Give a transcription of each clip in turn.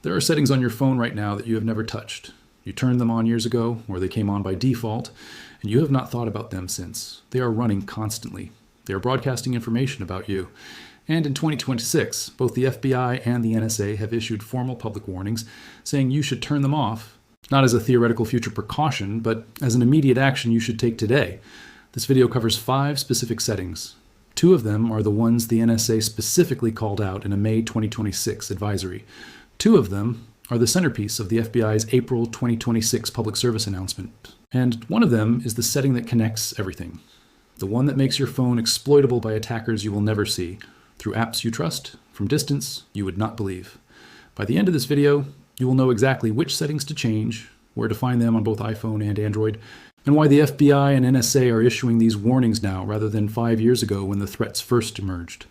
There are settings on your phone right now that you have never touched. You turned them on years ago, or they came on by default, and you have not thought about them since. They are running constantly. They are broadcasting information about you. And in 2026, both the FBI and the NSA have issued formal public warnings saying you should turn them off, not as a theoretical future precaution, but as an immediate action you should take today. This video covers 5 specific settings. 2 of them are the ones the NSA specifically called out in a May 2026 advisory. 2 of them are the centerpiece of the FBI's April 2026 public service announcement. And one of them is the setting that connects everything. The one that makes your phone exploitable by attackers you will never see, through apps you trust, from distance you would not believe. By the end of this video, you will know exactly which settings to change, where to find them on both iPhone and Android, and why the FBI and NSA are issuing these warnings now rather than 5 years ago when the threats first emerged.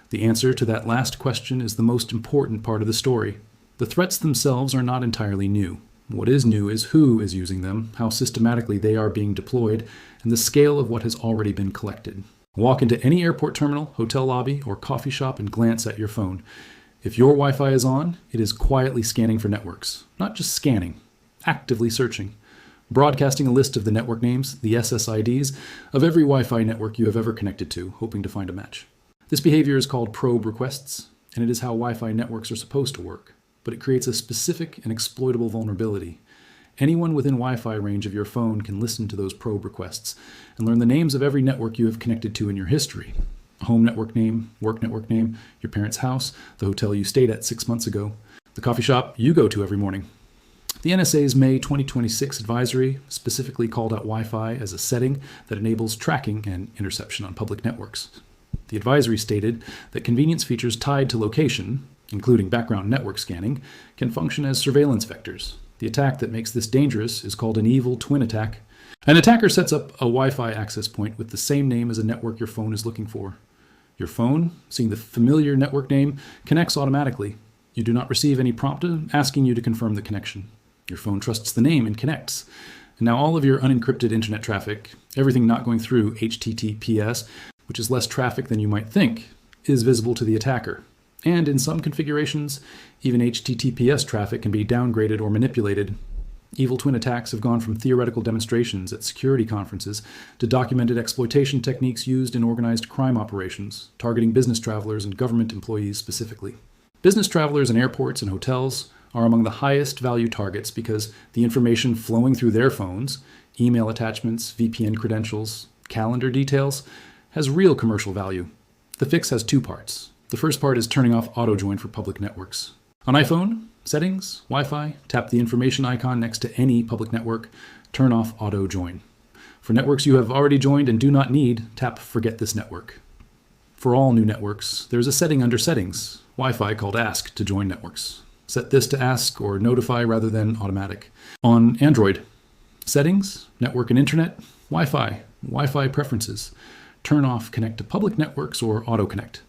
The answer to that last question is the most important part of the story. The threats themselves are not entirely new. What is new is who is using them, how systematically they are being deployed, and the scale of what has already been collected. Walk into any airport terminal, hotel lobby, or coffee shop and glance at your phone. If your Wi-Fi is on, it is quietly scanning for networks. Not just scanning, actively searching. Broadcasting a list of the network names, the SSIDs, of every Wi-Fi network you have ever connected to, hoping to find a match. This behavior is called probe requests, and it is how Wi-Fi networks are supposed to work, but it creates a specific and exploitable vulnerability. Anyone within Wi-Fi range of your phone can listen to those probe requests and learn the names of every network you have connected to in your history. A home network name, work network name, your parents' house, the hotel you stayed at 6 months ago, the coffee shop you go to every morning. The NSA's May 2026 advisory specifically called out Wi-Fi as a setting that enables tracking and interception on public networks. The advisory stated that convenience features tied to location, including background network scanning, can function as surveillance vectors. The attack that makes this dangerous is called an evil twin attack. An attacker sets up a Wi-Fi access point with the same name as a network your phone is looking for. Your phone, seeing the familiar network name, connects automatically. You do not receive any prompt asking you to confirm the connection. Your phone trusts the name and connects. And now all of your unencrypted internet traffic, everything not going through HTTPS, which is less traffic than you might think, is visible to the attacker. And in some configurations, even HTTPS traffic can be downgraded or manipulated. Evil twin attacks have gone from theoretical demonstrations at security conferences to documented exploitation techniques used in organized crime operations, targeting business travelers and government employees specifically. Business travelers in airports and hotels are among the highest value targets because the information flowing through their phones, email attachments, VPN credentials, calendar details, has real commercial value. The fix has 2 parts. The first part is turning off auto-join for public networks. On iPhone, Settings, Wi-Fi, tap the information icon next to any public network, turn off auto-join. For networks you have already joined and do not need, tap Forget this network. For all new networks, there is a setting under Settings, Wi-Fi, called Ask to join networks. Set this to Ask or Notify rather than Automatic. On Android, Settings, Network and Internet, Wi-Fi, Wi-Fi Preferences. Turn off Connect to public networks or Auto Connect.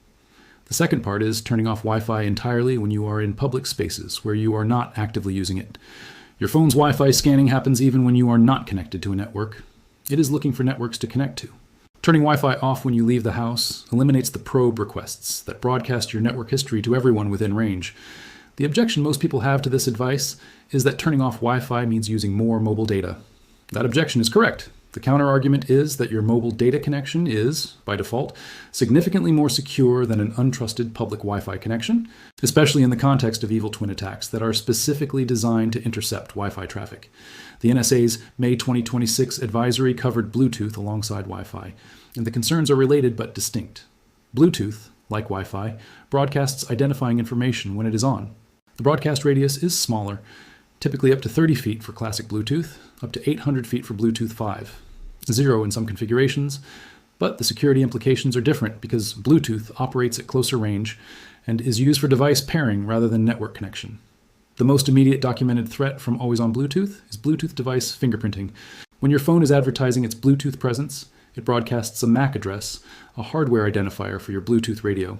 The second part is turning off Wi-Fi entirely when you are in public spaces where you are not actively using it. Your phone's Wi-Fi scanning happens even when you are not connected to a network. It is looking for networks to connect to. Turning Wi-Fi off when you leave the house eliminates the probe requests that broadcast your network history to everyone within range. The objection most people have to this advice is that turning off Wi-Fi means using more mobile data. That objection is correct. The counter-argument is that your mobile data connection is, by default, significantly more secure than an untrusted public Wi-Fi connection, especially in the context of evil twin attacks that are specifically designed to intercept Wi-Fi traffic. The NSA's May 2026 advisory covered Bluetooth alongside Wi-Fi, and the concerns are related but distinct. Bluetooth, like Wi-Fi, broadcasts identifying information when it is on. The broadcast radius is smaller, typically up to 30 feet for classic Bluetooth, up to 800 feet for Bluetooth 5. 0 in some configurations, but the security implications are different because Bluetooth operates at closer range and is used for device pairing rather than network connection. The most immediate documented threat from always-on Bluetooth is Bluetooth device fingerprinting. When your phone is advertising its Bluetooth presence, it broadcasts a MAC address, a hardware identifier for your Bluetooth radio.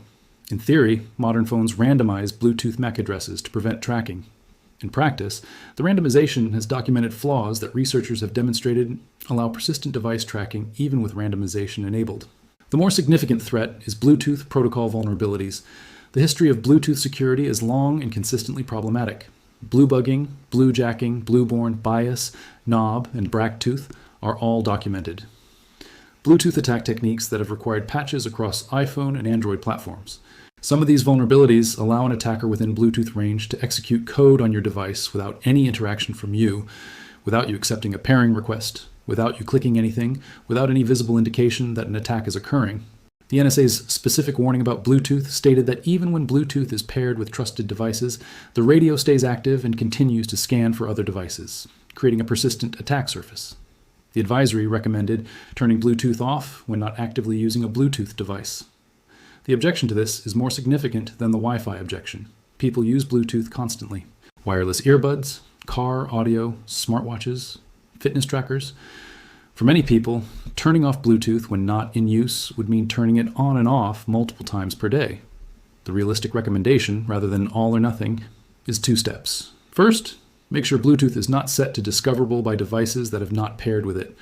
In theory, modern phones randomize Bluetooth MAC addresses to prevent tracking. In practice, the randomization has documented flaws that researchers have demonstrated allow persistent device tracking even with randomization enabled. The more significant threat is Bluetooth protocol vulnerabilities. The history of Bluetooth security is long and consistently problematic. Bluebugging, bluejacking, blueborn, bias, knob, and bracktooth are all documented. Bluetooth attack techniques that have required patches across iPhone and Android platforms. Some of these vulnerabilities allow an attacker within Bluetooth range to execute code on your device without any interaction from you, without you accepting a pairing request, without you clicking anything, without any visible indication that an attack is occurring. The NSA's specific warning about Bluetooth stated that even when Bluetooth is paired with trusted devices, the radio stays active and continues to scan for other devices, creating a persistent attack surface. The advisory recommended turning Bluetooth off when not actively using a Bluetooth device. The objection to this is more significant than the Wi-Fi objection. People use Bluetooth constantly. Wireless earbuds, car audio, smartwatches, fitness trackers. For many people, turning off Bluetooth when not in use would mean turning it on and off multiple times per day. The realistic recommendation, rather than all or nothing, is 2 steps. First, make sure Bluetooth is not set to discoverable by devices that have not paired with it.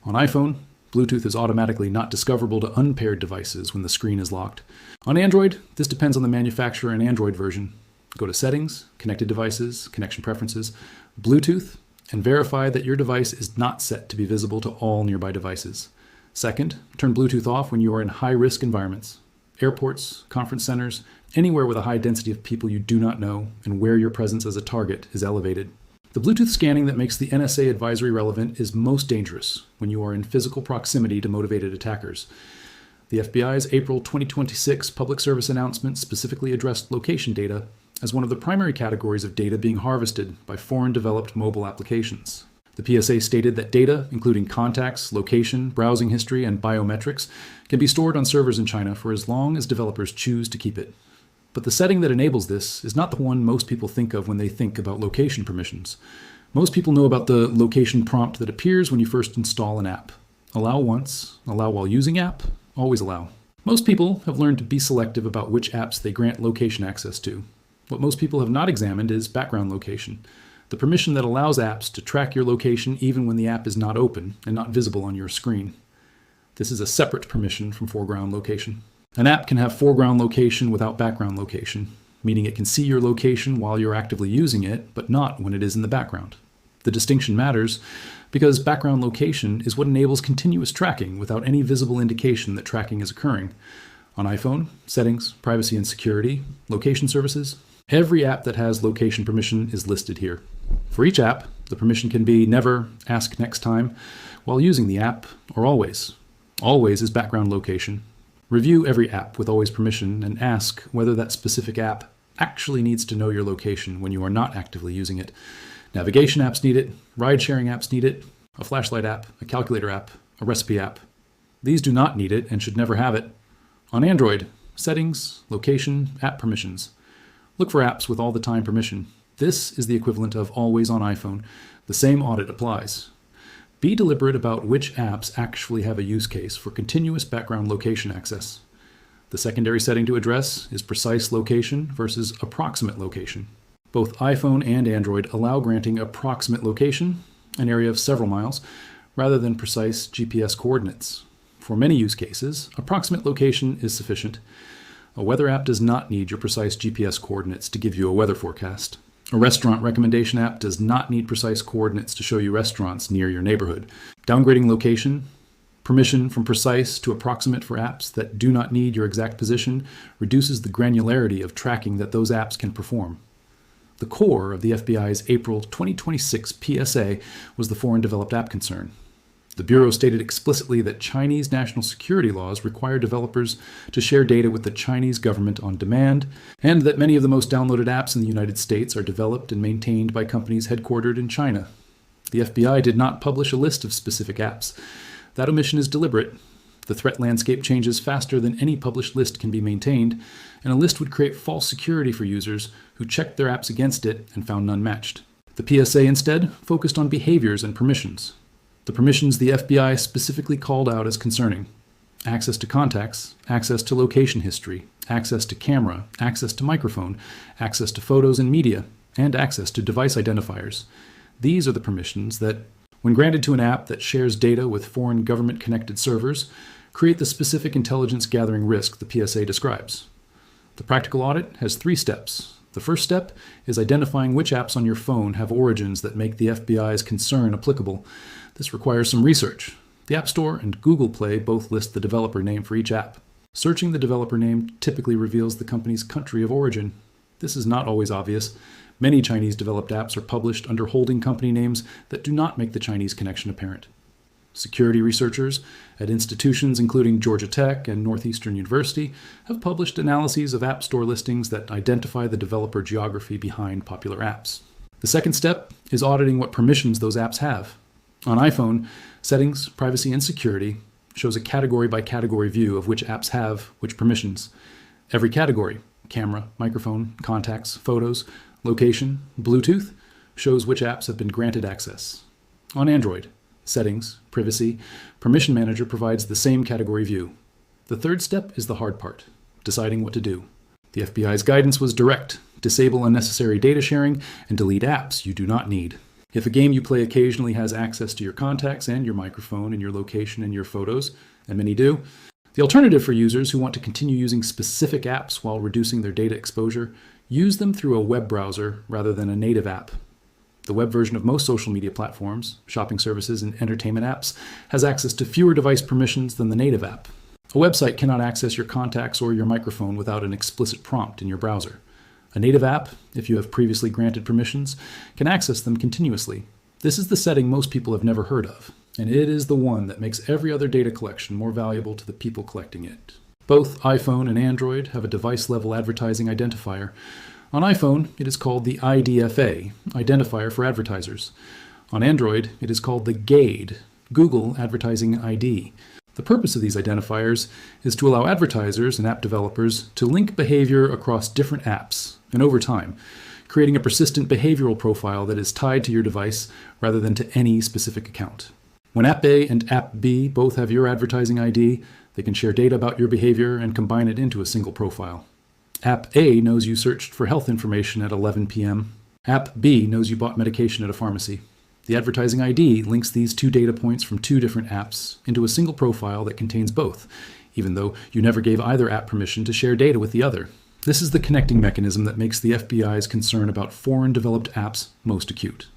On iPhone, Bluetooth is automatically not discoverable to unpaired devices when the screen is locked. On Android, this depends on the manufacturer and Android version. Go to Settings, Connected Devices, Connection Preferences, Bluetooth, and verify that your device is not set to be visible to all nearby devices. Second, turn Bluetooth off when you are in high-risk environments. Airports, conference centers, anywhere with a high density of people you do not know and where your presence as a target is elevated. The Bluetooth scanning that makes the NSA advisory relevant is most dangerous when you are in physical proximity to motivated attackers. The FBI's April 2026 public service announcement specifically addressed location data as one of the primary categories of data being harvested by foreign-developed mobile applications. The PSA stated that data, including contacts, location, browsing history, and biometrics, can be stored on servers in China for as long as developers choose to keep it. But the setting that enables this is not the one most people think of when they think about location permissions. Most people know about the location prompt that appears when you first install an app. Allow once, allow while using app, always allow. Most people have learned to be selective about which apps they grant location access to. What most people have not examined is background location, the permission that allows apps to track your location even when the app is not open and not visible on your screen. This is a separate permission from foreground location. An app can have foreground location without background location, meaning it can see your location while you're actively using it, but not when it is in the background. The distinction matters because background location is what enables continuous tracking without any visible indication that tracking is occurring. On iPhone, Settings, Privacy and Security, Location Services, every app that has location permission is listed here. For each app, the permission can be never, ask next time, while using the app, or always. Always is background location. Review every app with always permission and ask whether that specific app actually needs to know your location when you are not actively using it. Navigation apps need it, ride-sharing apps need it, a flashlight app, a calculator app, a recipe app. These do not need it and should never have it. On Android, Settings, Location, App Permissions. Look for apps with all the time permission. This is the equivalent of always on iPhone. The same audit applies. Be deliberate about which apps actually have a use case for continuous background location access. The secondary setting to address is precise location versus approximate location. Both iPhone and Android allow granting approximate location, an area of several miles, rather than precise GPS coordinates. For many use cases, approximate location is sufficient. A weather app does not need your precise GPS coordinates to give you a weather forecast. A restaurant recommendation app does not need precise coordinates to show you restaurants near your neighborhood. Downgrading location, permission from precise to approximate for apps that do not need your exact position reduces the granularity of tracking that those apps can perform. The core of the FBI's April 2026 PSA was the foreign developed app concern. The Bureau stated explicitly that Chinese national security laws require developers to share data with the Chinese government on demand, and that many of the most downloaded apps in the United States are developed and maintained by companies headquartered in China. The FBI did not publish a list of specific apps. That omission is deliberate. The threat landscape changes faster than any published list can be maintained, and a list would create false security for users who checked their apps against it and found none matched. The PSA instead focused on behaviors and permissions. The permissions the FBI specifically called out as concerning: access to contacts, access to location history, access to camera, access to microphone, access to photos and media, and access to device identifiers. These are the permissions that, when granted to an app that shares data with foreign government-connected servers, create the specific intelligence gathering risk the PSA describes. The practical audit has 3 steps. The first step is identifying which apps on your phone have origins that make the FBI's concern applicable. This requires some research. The App Store and Google Play both list the developer name for each app. Searching the developer name typically reveals the company's country of origin. This is not always obvious. Many Chinese-developed apps are published under holding company names that do not make the Chinese connection apparent. Security researchers at institutions including Georgia Tech and Northeastern University have published analyses of App Store listings that identify the developer geography behind popular apps. The second step is auditing what permissions those apps have. On iPhone, Settings, Privacy, and Security shows a category-by-category view of which apps have which permissions. Every category, camera, microphone, contacts, photos, location, Bluetooth, shows which apps have been granted access. On Android, Settings, Privacy, Permission Manager provides the same category view. The third step is the hard part, deciding what to do. The FBI's guidance was direct: disable unnecessary data sharing and delete apps you do not need. If a game you play occasionally has access to your contacts and your microphone and your location and your photos, and many do, the alternative for users who want to continue using specific apps while reducing their data exposure, use them through a web browser rather than a native app. The web version of most social media platforms, shopping services, and entertainment apps has access to fewer device permissions than the native app. A website cannot access your contacts or your microphone without an explicit prompt in your browser. A native app, if you have previously granted permissions, can access them continuously. This is the setting most people have never heard of, and it is the one that makes every other data collection more valuable to the people collecting it. Both iPhone and Android have a device-level advertising identifier. On iPhone, it is called the IDFA, Identifier for Advertisers. On Android, it is called the GAID, Google Advertising ID. The purpose of these identifiers is to allow advertisers and app developers to link behavior across different apps and over time, creating a persistent behavioral profile that is tied to your device rather than to any specific account. When App A and App B both have your advertising ID, they can share data about your behavior and combine it into a single profile. App A knows you searched for health information at 11 p.m. App B knows you bought medication at a pharmacy. The advertising ID links these 2 data points from 2 different apps into a single profile that contains both, even though you never gave either app permission to share data with the other. This is the connecting mechanism that makes the FBI's concern about foreign-developed apps most acute.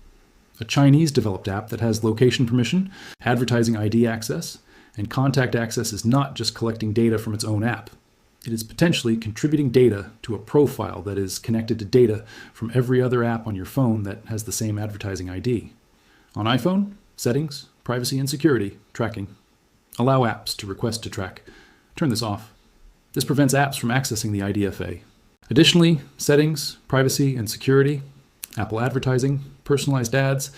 A Chinese-developed app that has location permission, advertising ID access, and contact access is not just collecting data from its own app. It is potentially contributing data to a profile that is connected to data from every other app on your phone that has the same advertising ID. On iPhone, Settings, Privacy and Security, Tracking. Allow apps to request to track. Turn this off. This prevents apps from accessing the IDFA. Additionally, Settings, Privacy and Security, Apple Advertising, Personalized Ads.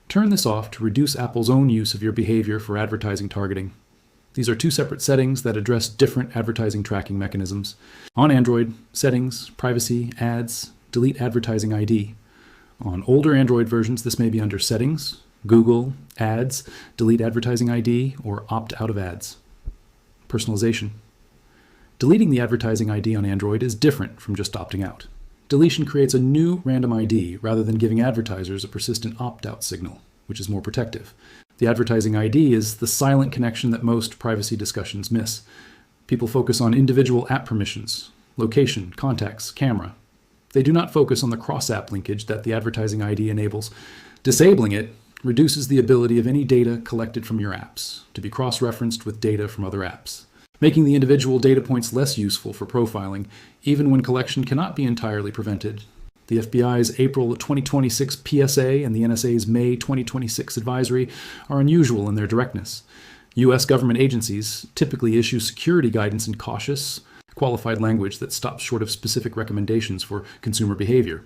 Turn this off to reduce Apple's own use of your behavior for advertising targeting. These are 2 separate settings that address different advertising tracking mechanisms. On Android, Settings, Privacy, Ads, Delete Advertising ID. On older Android versions, this may be under Settings, Google, Ads, Delete Advertising ID, or Opt out of ads. Personalization. Deleting the advertising ID on Android is different from just opting out. Deletion creates a new random ID rather than giving advertisers a persistent opt-out signal, which is more protective. The advertising ID is the silent connection that most privacy discussions miss. People focus on individual app permissions, location, contacts, camera. They do not focus on the cross-app linkage that the advertising ID enables. Disabling it reduces the ability of any data collected from your apps to be cross-referenced with data from other apps, making the individual data points less useful for profiling, even when collection cannot be entirely prevented. The FBI's April 2026 PSA and the NSA's May 2026 advisory are unusual in their directness. U.S. government agencies typically issue security guidance in cautious, qualified language that stops short of specific recommendations for consumer behavior.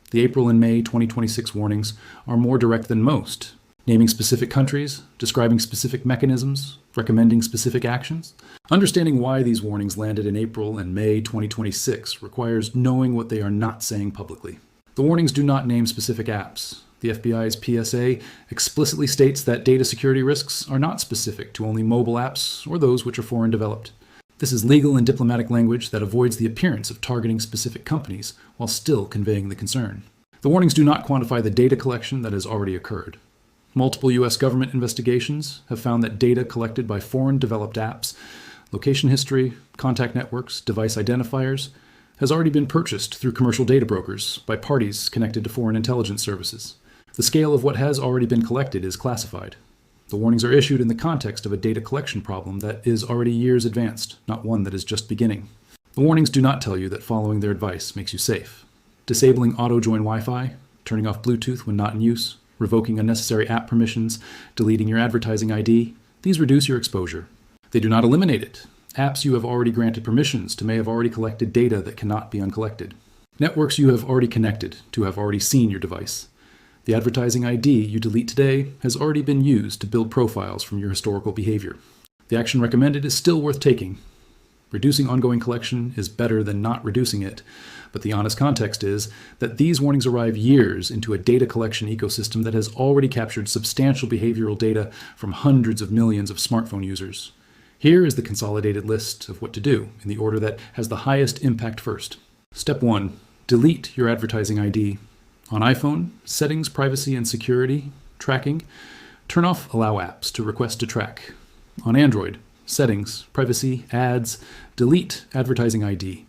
The April and May 2026 warnings are more direct than most, naming specific countries, describing specific mechanisms, recommending specific actions. Understanding why these warnings landed in April and May 2026 requires knowing what they are not saying publicly. The warnings do not name specific apps. The FBI's PSA explicitly states that data security risks are not specific to only mobile apps or those which are foreign developed. This is legal and diplomatic language that avoids the appearance of targeting specific companies while still conveying the concern. The warnings do not quantify the data collection that has already occurred. Multiple U.S. government investigations have found that data collected by foreign developed apps, location history, contact networks, device identifiers, has already been purchased through commercial data brokers by parties connected to foreign intelligence services. The scale of what has already been collected is classified. The warnings are issued in the context of a data collection problem that is already years advanced, not one that is just beginning. The warnings do not tell you that following their advice makes you safe. Disabling auto-join Wi-Fi, turning off Bluetooth when not in use, revoking unnecessary app permissions, deleting your advertising ID, these reduce your exposure. They do not eliminate it. Apps you have already granted permissions to may have already collected data that cannot be uncollected. Networks you have already connected to have already seen your device. The advertising ID you delete today has already been used to build profiles from your historical behavior. The action recommended is still worth taking. Reducing ongoing collection is better than not reducing it, but the honest context is that these warnings arrive years into a data collection ecosystem that has already captured substantial behavioral data from hundreds of millions of smartphone users. Here is the consolidated list of what to do in the order that has the highest impact first. Step 1. Delete your advertising ID. On iPhone, Settings, Privacy and Security, Tracking, turn off Allow Apps to request to track. On Android, Settings, Privacy, Ads, delete advertising ID.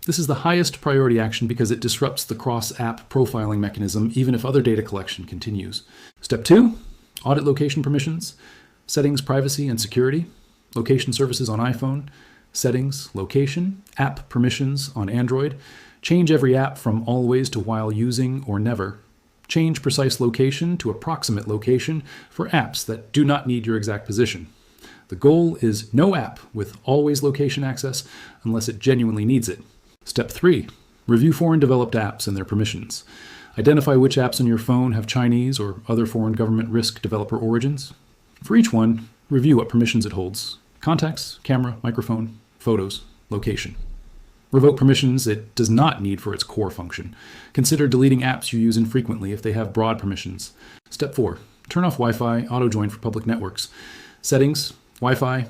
This is the highest priority action because it disrupts the cross-app profiling mechanism even if other data collection continues. Step 2, audit location permissions, Settings, Privacy and Security, Location services on iPhone, Settings, Location, App permissions on Android, change every app from always to while using or never. Change precise location to approximate location for apps that do not need your exact position. The goal is no app with always location access unless it genuinely needs it. Step 3. Review foreign developed apps and their permissions. Identify which apps on your phone have Chinese or other foreign government risk developer origins. For each one, review what permissions it holds. Contacts, camera, microphone, photos, location. Revoke permissions it does not need for its core function. Consider deleting apps you use infrequently if they have broad permissions. Step 4. Turn off Wi-Fi auto-join for public networks. Settings, Wi-Fi,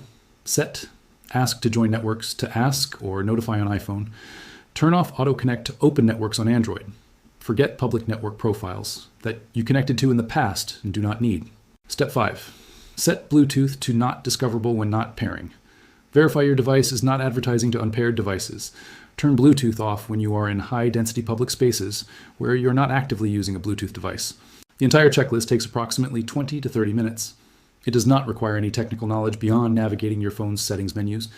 set, ask to join networks to ask or notify on iPhone. Turn off auto-connect to open networks on Android. Forget public network profiles that you connected to in the past and do not need. Step 5. Set Bluetooth to not discoverable when not pairing. Verify your device is not advertising to unpaired devices. Turn Bluetooth off when you are in high-density public spaces where you're not actively using a Bluetooth device. The entire checklist takes approximately 20 to 30 minutes. It does not require any technical knowledge beyond navigating your phone's settings menus.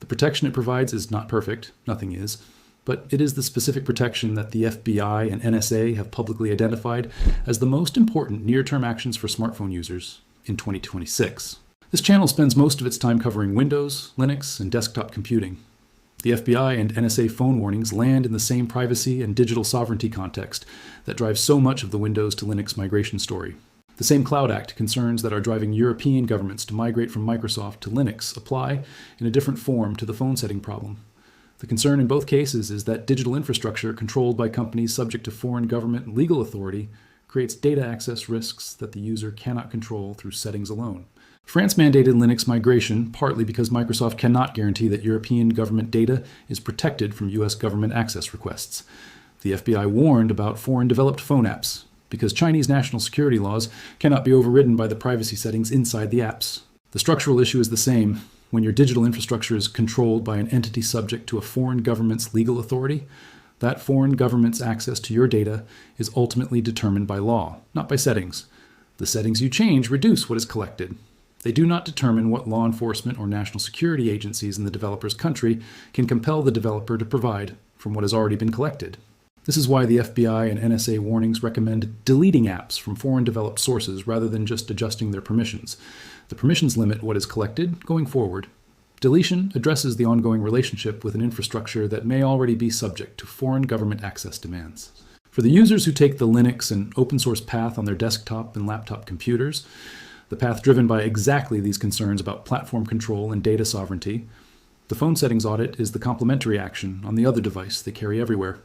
The protection it provides is not perfect, nothing is, but it is the specific protection that the FBI and NSA have publicly identified as the most important near-term actions for smartphone users in 2026. This channel spends most of its time covering Windows, Linux, and desktop computing. The FBI and NSA phone warnings land in the same privacy and digital sovereignty context that drives so much of the Windows to Linux migration story. The same Cloud Act concerns that are driving European governments to migrate from Microsoft to Linux apply in a different form to the phone setting problem. The concern in both cases is that digital infrastructure controlled by companies subject to foreign government legal authority creates data access risks that the user cannot control through settings alone. France mandated Linux migration partly because Microsoft cannot guarantee that European government data is protected from US government access requests. The FBI warned about foreign developed phone apps because Chinese national security laws cannot be overridden by the privacy settings inside the apps. The structural issue is the same. When your digital infrastructure is controlled by an entity subject to a foreign government's legal authority, that foreign government's access to your data is ultimately determined by law, not by settings. The settings you change reduce what is collected. They do not determine what law enforcement or national security agencies in the developer's country can compel the developer to provide from what has already been collected. This is why the FBI and NSA warnings recommend deleting apps from foreign developed sources rather than just adjusting their permissions. The permissions limit what is collected going forward. Deletion addresses the ongoing relationship with an infrastructure that may already be subject to foreign government access demands. For the users who take the Linux and open source path on their desktop and laptop computers, the path driven by exactly these concerns about platform control and data sovereignty, the phone settings audit is the complementary action on the other device they carry everywhere.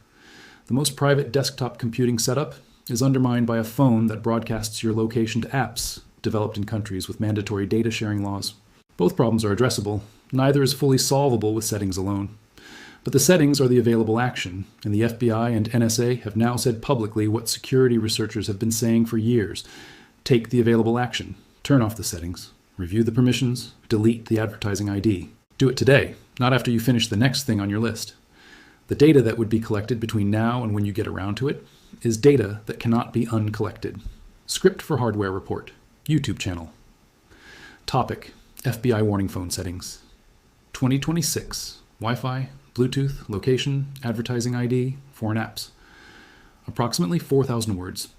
The most private desktop computing setup is undermined by a phone that broadcasts your location to apps developed in countries with mandatory data sharing laws. Both problems are addressable. Neither is fully solvable with settings alone. But the settings are the available action, and the FBI and NSA have now said publicly what security researchers have been saying for years. Take the available action. Turn off the settings. Review the permissions. Delete the advertising ID. Do it today, not after you finish the next thing on your list. The data that would be collected between now and when you get around to it is data that cannot be uncollected. Script for hardware report. YouTube channel. Topic: FBI warning phone settings. 2026. Wi-Fi, Bluetooth, location, advertising ID, foreign apps. Approximately 4,000 words.